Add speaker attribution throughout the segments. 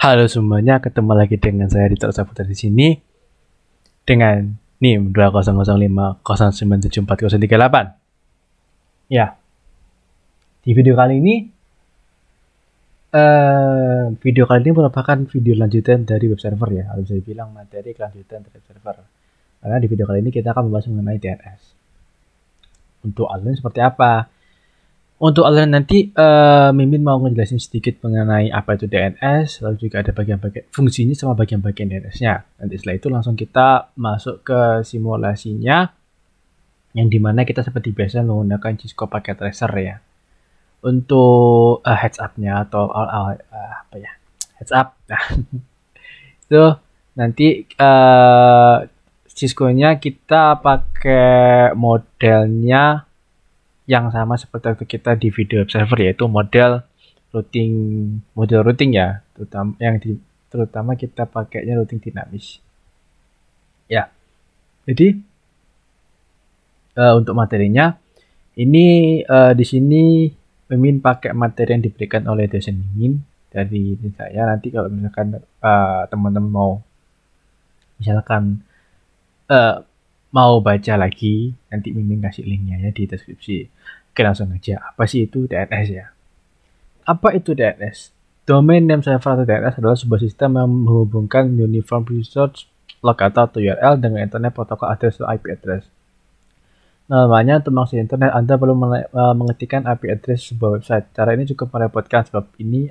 Speaker 1: Halo semuanya, ketemu lagi dengan saya Dito Saputra di sini dengan NIM 2005097438. Ya, di video kali ini merupakan video lanjutan dari web server ya, harus saya bilang materi kelanjutan dari web server. Karena di video kali ini kita akan membahas mengenai DNS. Untuk alurnya seperti apa? Untuk aliran nanti Mimin mau ngejelasin sedikit mengenai apa itu DNS, lalu juga ada bagian-bagian fungsinya sama bagian-bagian DNS-nya. Nanti setelah itu langsung kita masuk ke simulasinya, yang dimana kita seperti biasa menggunakan Cisco Packet Tracer ya. Untuk heads up-nya atau heads up. Nah, itu nanti Cisco-nya kita pakai modelnya yang sama seperti itu kita di video web server, yaitu model routing ya, terutama kita pakainya routing dinamis ya. Jadi untuk materinya ini di sini Mimin pakai materi yang diberikan oleh dosen Mimin dari saya. Nanti kalau misalkan teman-teman mau baca lagi, nanti Mimin kasih linknya ya di deskripsi. Oke, langsung aja. Apa sih itu DNS ya? Apa itu DNS? Domain Name Server atau DNS adalah sebuah sistem yang menghubungkan Uniform Resource Locator atau URL dengan Internet Protocol Address atau IP address. Namanya, untuk mengakses internet, Anda perlu mengetikkan IP address sebuah website. Cara ini cukup merepotkan sebab ini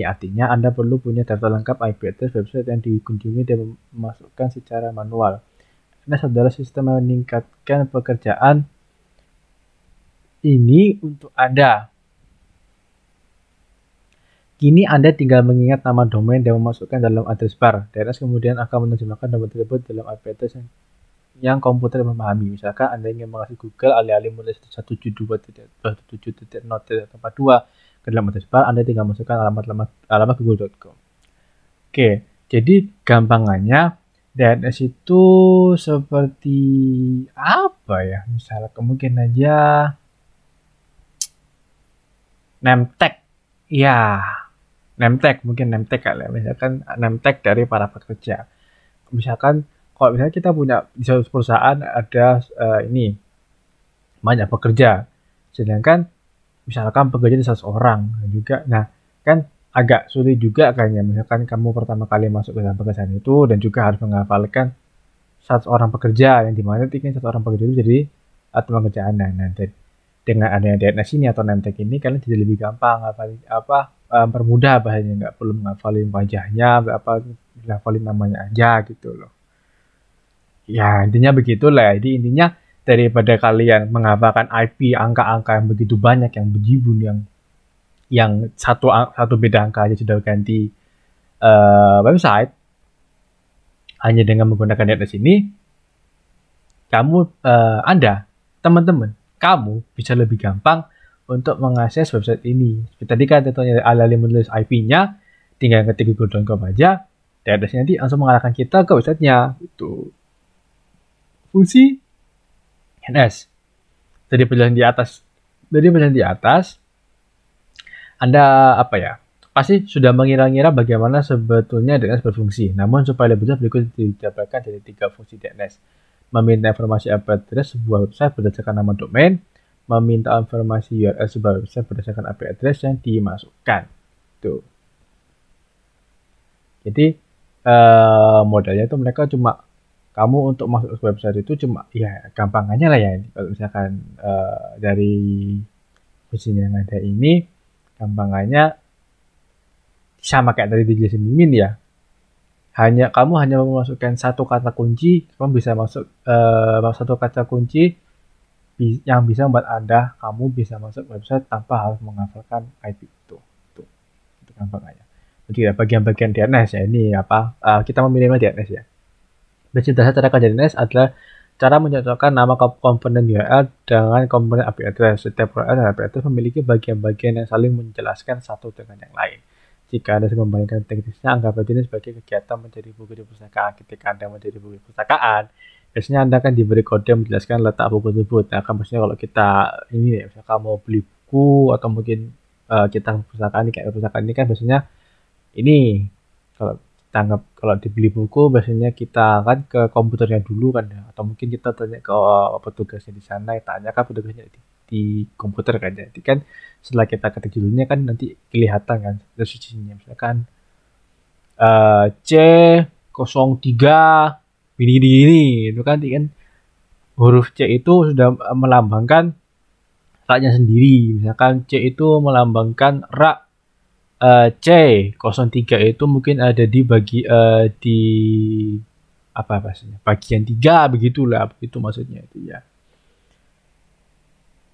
Speaker 1: artinya Anda perlu punya data lengkap IP address website yang dikunjungi dan memasukkan secara manual. DNS adalah sistem yang meningkatkan pekerjaan ini untuk Anda. Kini Anda tinggal mengingat nama domain dan memasukkan dalam address bar. DNS kemudian akan menerjemahkan domain tersebut dalam IP address yang komputer memahami. Misalkan Anda ingin mengakses Google alih-alih menulis 172.27.0.42 ke dalam address bar, Anda tinggal masukkan alamat google.com. Oke, jadi gampangannya DNS itu seperti apa ya? Misalnya mungkin aja name tag. Ya, name tag kali ya. Misalkan name tag dari para pekerja. Misalkan kalau misalnya kita punya di suatu perusahaan ada ini banyak pekerja, sedangkan misalkan pekerja di 100 orang juga. Nah, kan agak sulit juga kayaknya, misalkan kamu pertama kali masuk ke dalam pekerjaan itu dan juga harus menghafalkan 100 orang pekerja, yang dimana tinggal 1 orang pekerja itu jadi teman kerja Anda. Nah, dengan adanya DNS ini atau name tag ini, kalian jadi lebih gampang mempermudah bahasanya, nggak perlu menghafalin wajahnya, menghafalin namanya aja gitu loh. Ya, intinya begitulah. Jadi intinya daripada kalian menghafalkan IP angka-angka yang begitu banyak, yang bejibun, yang satu beda angka aja sudah ganti website, hanya dengan menggunakan DNS ini, teman-teman, kamu bisa lebih gampang untuk mengakses website ini. Tadi kan contohnya alih-alih menulis IP-nya, tinggal ketik google.com aja, DNS nanti langsung mengarahkan kita ke websitenya. Itu fungsi DNS. Dari penjelasan di atas, Anda pasti sudah mengira-ngira bagaimana sebetulnya DNS berfungsi. Namun supaya lebih jelas, berikut dijabarkan dari 3 fungsi DNS. Meminta informasi IP address sebuah website berdasarkan nama domain, meminta informasi URL sebuah website berdasarkan IP address yang dimasukkan. Tuh. Jadi modelnya itu mereka cuma, kamu untuk masuk ke website itu cuma ya gampangannya lah ya, kalau misalkan dari fungsinya yang ada ini, gampangannya sama kayak tadi dijelasin Mimin ya. Kamu hanya memasukkan satu kata kunci, kamu bisa masuk satu kata kunci yang bisa membuat kamu bisa masuk website tanpa harus menghafalkan IP itu. Itu gampangannya. Jadi ya, bagian-bagian DNS ya, ini kita memilih DNS ya. Basic dasar cara kerja DNS adalah cara mencocokkan nama komponen URL dengan komponen IP address. Setiap URL dan IP address memiliki bagian-bagian yang saling menjelaskan satu dengan yang lain. Jika Anda sedang membayangkan teknisnya, anggap saja ini sebagai kegiatan mencari buku di perpustakaan. Ketika Anda mencari buku di perpustakaan, biasanya Anda akan diberi kode menjelaskan letak buku tersebut. Nah, maksudnya kalau kita ini misalkan mau beli buku atau mungkin kita perpustakaan ini kan biasanya Ini kalau kalau dibeli buku biasanya kita kan ke komputernya dulu kan ya, atau mungkin kita tanya ke petugasnya di sana, tanya kan petugasnya di komputer kan ya. Jadi kan setelah kita ketik judulnya kan nanti kelihatan kan posisinya, misalkan C03 ini itu kan huruf C itu sudah melambangkan raknya sendiri. Misalkan C itu melambangkan rak, C03 itu mungkin ada di apa bahasanya, bagian 3 begitulah, begitu maksudnya itu ya.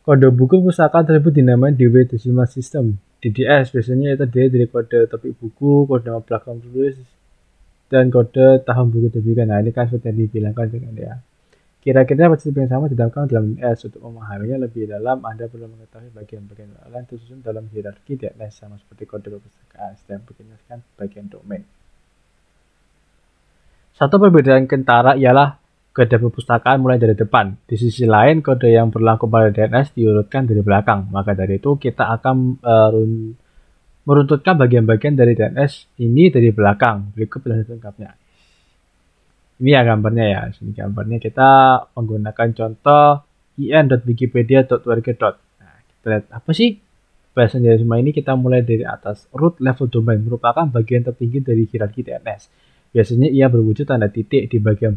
Speaker 1: Kode buku pustaka tersebut dinamai Dewey Decimal System DDS. Biasanya itu dari kode topik buku, kode nama belakang tulis, dan kode tahun buku terbitan. Nah ini kan sudah dibilangkan dengan ya. Kira-kira prinsip yang sama diterapkan dalam DNS. Untuk memahaminya lebih dalam, Anda perlu mengetahui bagian-bagian lain tersusun dalam hierarki DNS sama seperti kode perpustakaan dan menjelaskan bagian domain. Satu perbedaan kentara ialah kode perpustakaan mulai dari depan. Di sisi lain, kode yang berlaku pada DNS diurutkan dari belakang. Maka dari itu, kita akan meruntutkan bagian-bagian dari DNS ini dari belakang. Berikut penjelasan lengkapnya. Ini ya gambarnya ya. Sini gambarnya kita menggunakan contoh in.wikipedia.org. Nah, kita lihat apa sih bahasan dari semua ini. Kita mulai dari atas. Root level domain merupakan bagian tertinggi dari hierarki DNS. Biasanya ia berwujud tanda titik di bagian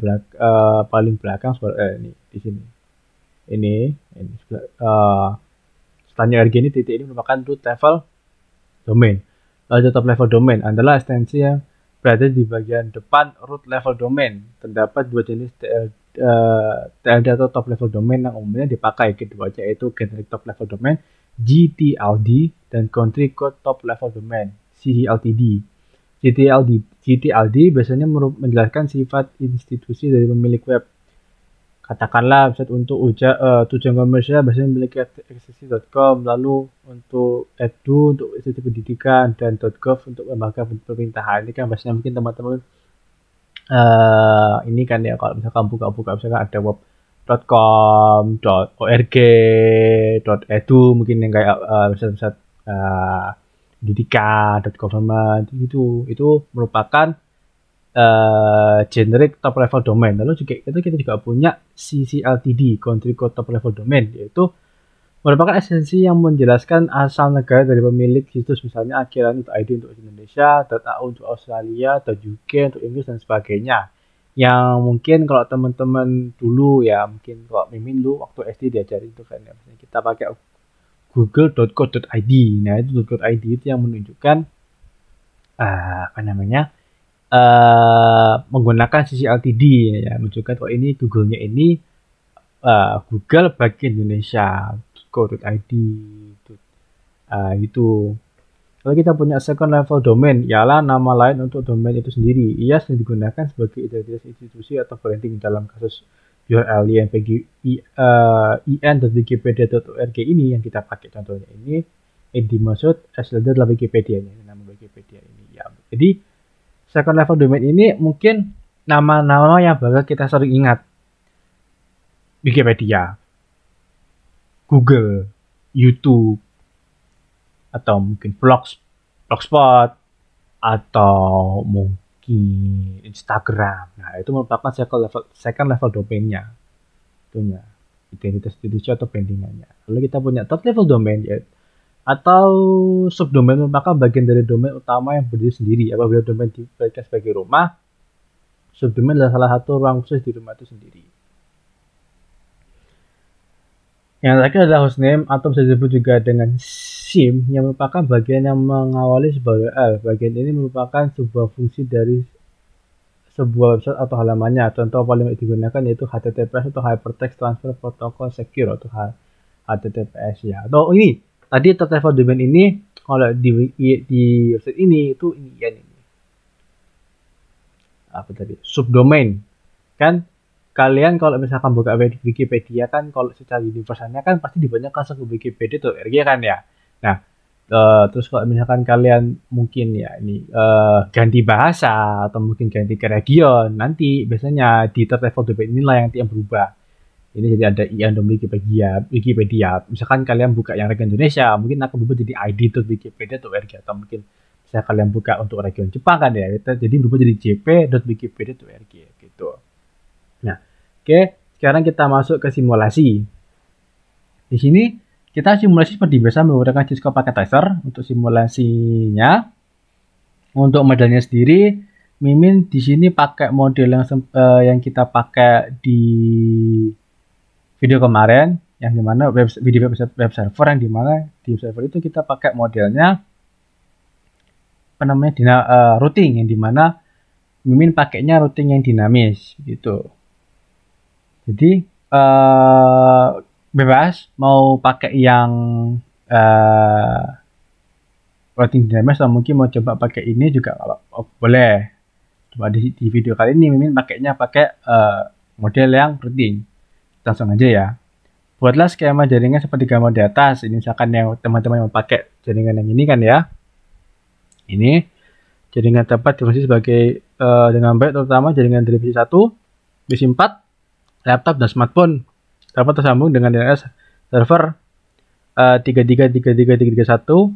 Speaker 1: paling belakang ini di sini. Ini setelahnya RG ini titik ini merupakan root level domain. Lalu top level domain adalah ekstensi yang berada di bagian depan root level domain. Terdapat dua jenis TLD atau top level domain yang umumnya dipakai, keduanya yaitu generic top level domain GTLD dan country code top level domain CCLTD. GTLD biasanya menjelaskan sifat institusi dari pemilik web. Katakanlah website untuk tujuan komersial biasanya memiliki access.com, lalu untuk edu untuk institusi pendidikan, dan .gov untuk lembaga pemerintahan. Ini kan biasanya mungkin teman-teman ini kan ya, kalau misalkan buka-buka misalkan ada web.com, .org, .edu mungkin yang kayak website pendidikan, .government itu merupakan generic top level domain. Lalu juga kita juga punya CCLTD, country code top level domain, yaitu merupakan esensi yang menjelaskan asal negara dari pemilik situs, misalnya akhiran untuk ID untuk Indonesia, .au untuk Australia, .uk untuk Inggris dan sebagainya. Yang mungkin kalau teman-teman dulu ya, mungkin kalau Mimin dulu waktu SD diajarin itu kan ya, kita pakai google.co.id. Nah itu .co.id itu yang menunjukkan menggunakan CCLTD ya, menunjukkan kalau ini Google-nya ini Google bagian Indonesia .co.id gitu. Lalu kita punya second level domain, ialah nama lain untuk domain itu sendiri. Ia sering digunakan sebagai identitas institusi atau branding. Dalam kasus URL in.wikipedia.org ini yang kita pakai contohnya ini dimaksud aslinya adalah Wikipedia-nya, nama Wikipedia ini ya. Jadi second level domain ini mungkin nama-nama yang bakal kita sering ingat. Wikipedia, Google, YouTube, atau mungkin Blogspot, atau mungkin Instagram. Nah, itu merupakan second level domainnya. Itunya, identitas institusi atau brandingannya. Lalu kita punya third level domain, atau subdomain merupakan bagian dari domain utama yang berdiri sendiri. Apabila domain diberikan sebagai rumah, subdomain adalah salah satu ruang khusus di rumah itu sendiri. Yang terakhir adalah hostname atau bisa disebut juga dengan SIM, yang merupakan bagian yang mengawali sebuah URL. Bagian ini merupakan sebuah fungsi dari sebuah website atau halamannya. Contoh paling digunakan yaitu HTTPS atau Hypertext Transfer Protocol Secure atau HTTPS ya. Atau ini tadi third level domain ini kalau di website ini itu ini apa tadi, subdomain kan. Kalian kalau misalkan buka Wikipedia kan, kalau secara universalnya kan pasti dibanyak langsung ke Wikipedia.org kan ya. Nah terus kalau misalkan kalian mungkin ya ini ganti bahasa atau mungkin ganti ke region, nanti biasanya di third level domain inilah yang berubah. Ini jadi ada Wikipedia. Misalkan kalian buka yang region Indonesia, mungkin akan berubah jadi id.wikipedia.org, atau mungkin bisa kalian buka untuk region Jepang kan ya, jadi berubah jadi jp.wikipedia.org gitu. Nah, oke, sekarang kita masuk ke simulasi. Di sini kita simulasi seperti biasa menggunakan Cisco Packet Tracer untuk simulasinya. Untuk modelnya sendiri, Mimin di sini pakai model yang kita pakai di video kemarin, yang dimana web server, yang dimana di web server itu kita pakai modelnya apa namanya routing, yang dimana Mimin pakainya routing yang dinamis gitu. Jadi bebas mau pakai yang routing dinamis atau mungkin mau coba pakai ini juga boleh. Coba di video kali ini Mimin pakainya model yang routing. Langsung aja ya. Buatlah skema jaringan seperti gambar di atas. Ini misalkan yang teman-teman mau pakai jaringan yang ini kan ya. Ini jaringan dapat difungsi sebagai dengan baik, terutama jaringan dari PC 1, PC 4, laptop dan smartphone dapat tersambung dengan DNS server 333331,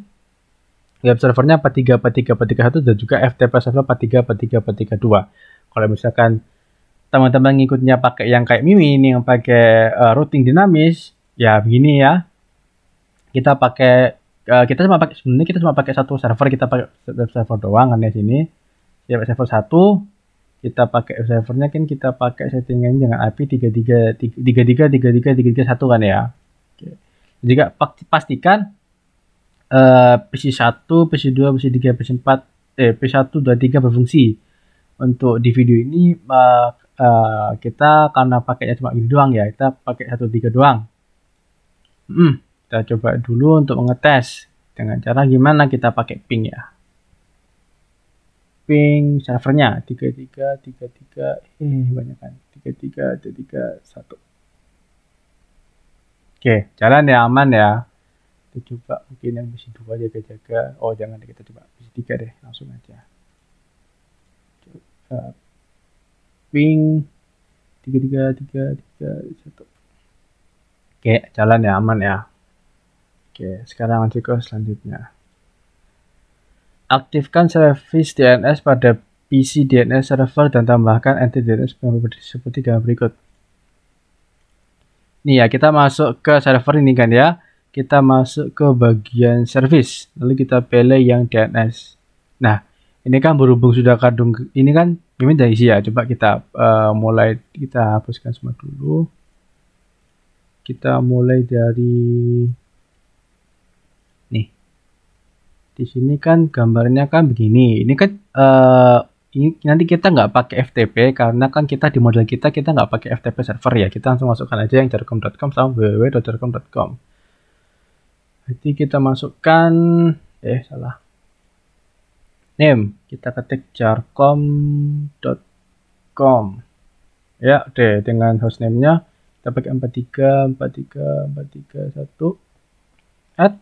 Speaker 1: web servernya 434341 dan juga FTP server 434342. Kalau misalkan teman-teman ngikutnya pakai yang kayak Mimin yang pakai routing dinamis, ya begini ya. Kita cuma pakai satu server, kita pakai web server doang kan di sini. Ya, web server 1 kita pakai web servernya kan kita pakai settingan dengan IP 33333331 kan ya. Oke. Juga pastikan PC 1, PC 2, PC 3, PC 4, PC 1, 2, 3 berfungsi. Untuk di video ini kita karena pakainya cuma ini doang ya, kita pakai 1, 3 doang. Kita coba dulu untuk mengetes dengan cara gimana kita pakai ping ya. Ping servernya 3333 banyak kan, 33331. Oke, jalan ya, aman ya. Kita coba mungkin yang PC 2 jaga-jaga. Oh jangan, kita coba PC 3 deh, langsung aja. Ping 33331. Oke, jalan ya, aman ya. Oke, sekarang lanjut ke selanjutnya. Aktifkan service DNS pada PC DNS server dan tambahkan entry DNS seperti dalam berikut. Nih ya, kita masuk ke server ini kan ya. Kita masuk ke bagian service, lalu kita pilih yang DNS. Nah, ini kan berhubung sudah kandung ini kan Mimin udah isi ya. Coba kita kita hapuskan semua dulu. Kita mulai dari nih. Di sini kan gambarnya kan begini. Ini kan ini nanti kita nggak pakai FTP karena kan kita di model kita nggak pakai FTP server ya. Kita langsung masukkan aja yang jarcom.com sama www.jarcom.com. Jadi kita masukkan salah. Name, kita ketik jarcom.com. Ya, oke, dengan hostname-nya kita pakai 4343431. Add.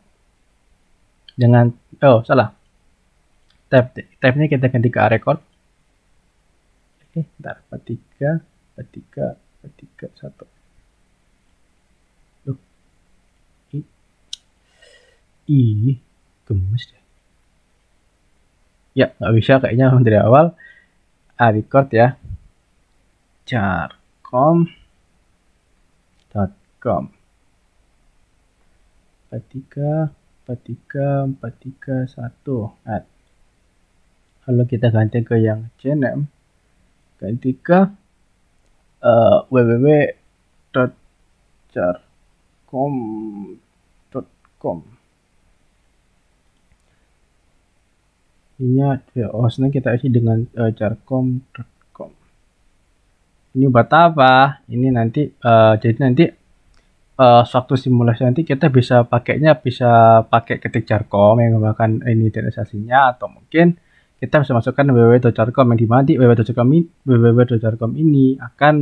Speaker 1: Dengan salah. Tab-nya kita ganti ke record. Oke, bentar, 4343431. Gemes deh. Ya, nggak bisa kayaknya dari awal. Record ya. jarcom.com 4343431. Lalu kita ganti ke yang CNM. Ganti ke www.jarcom.com. Ini hostnya kita isi dengan jarcom.com. Ini buat apa? Ini nanti jadi nanti suatu simulasi nanti kita bisa pakai ketik jarcom yang menggunakan ini DNS-nya, atau mungkin kita bisa masukkan www.jarcom yang dimana di www.jarcom ini akan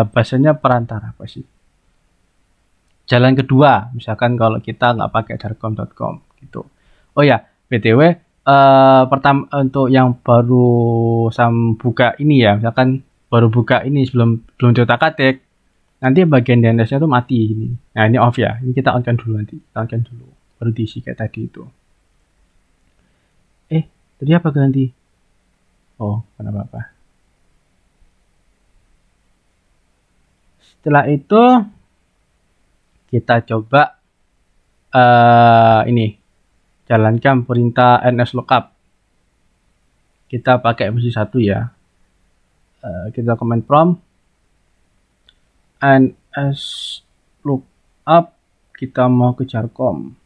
Speaker 1: bahasanya perantara apa sih? Jalan kedua, misalkan kalau kita nggak pakai jarcom.com gitu. Oh ya, BTW pertama untuk yang baru buka ini ya, misalkan baru buka ini belum diotak-atik, nanti bagian DNS-nya tuh mati ini. Nah, ini off ya. Ini kita on-kan dulu nanti. Kita on-kan dulu baru diisi kayak tadi itu. Tadi apa ganti? Oh, kenapa apa? Setelah itu kita coba ini jalankan perintah nslookup. Kita pakai MC1 ya. Kita command prompt nslookup, kita mau ke jarcom.com.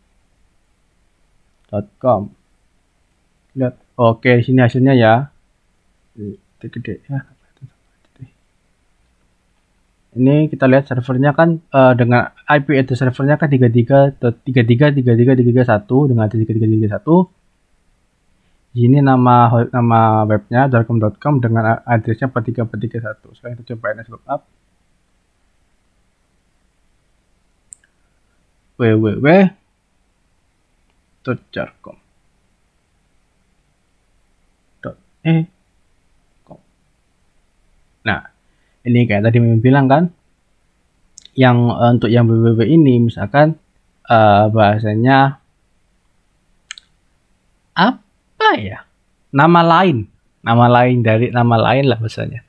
Speaker 1: Lihat, oke, sini hasilnya ya. Gede ya. Ini kita lihat servernya kan dengan IP address servernya kan 33.33.33.33.1 dengan 33.33.1. Ini nama webnya jarcom.com dengan addressnya 43.43.1. Sekarang kita coba nslookup www.jarcom.com. Nah, ini kayak tadi Mimin bilang kan, yang untuk yang www ini misalkan bahasanya apa ya, nama lain dari nama lain lah bahasanya,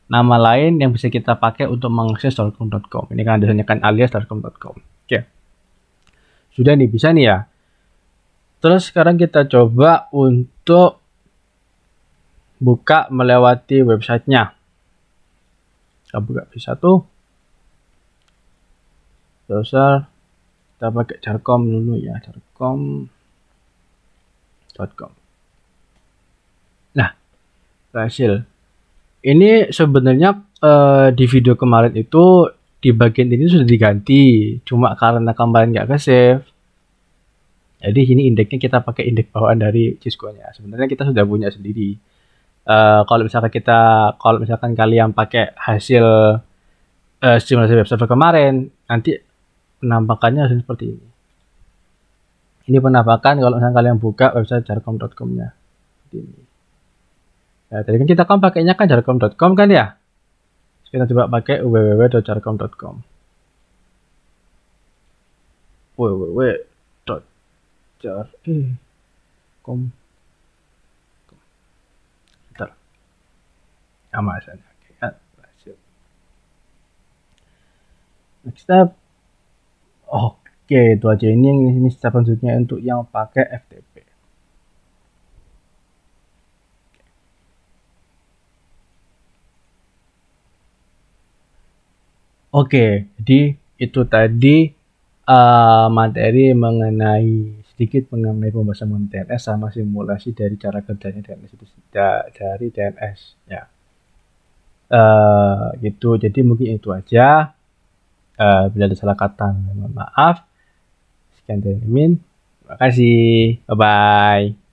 Speaker 1: nama lain yang bisa kita pakai untuk mengakses jarcom.com. Ini kan biasanya kan alias jarcom.com. Oke, sudah nih, bisa nih ya. Terus sekarang kita coba untuk buka melewati websitenya. Kita buka V1 browser, kita pakai jarcom dulu ya, jarcom.com. Nah, berhasil. Ini sebenarnya di video kemarin itu di bagian ini sudah diganti, cuma karena kemarin nggak ke save. Jadi sini indeksnya kita pakai indeks bawaan dari Cisco-nya. Sebenarnya kita sudah punya sendiri. Kalau misalkan kalian pakai hasil simulasi web server kemarin, nanti penampakannya harus seperti ini. Ini penampakan kalau misalkan kalian buka website jarcom.com-nya. Seperti ini. Nah, tadi kan kita kan pakainya kan jarcom.com kan ya. Kita coba pakai www.jarcom.com. www.jarcom. Bentar. Sama saja. Berhasil. Next step. Oke, itu aja. Ini step selanjutnya untuk yang pakai FTP. Oke, jadi itu tadi materi sedikit mengenai pembahasan DNS sama simulasi dari cara kerjanya DNS itu dari DNS ya. Gitu. Jadi mungkin itu aja. Bila ada salah kata, mohon maaf. Sekian dari Mimin. Terima kasih. Bye bye.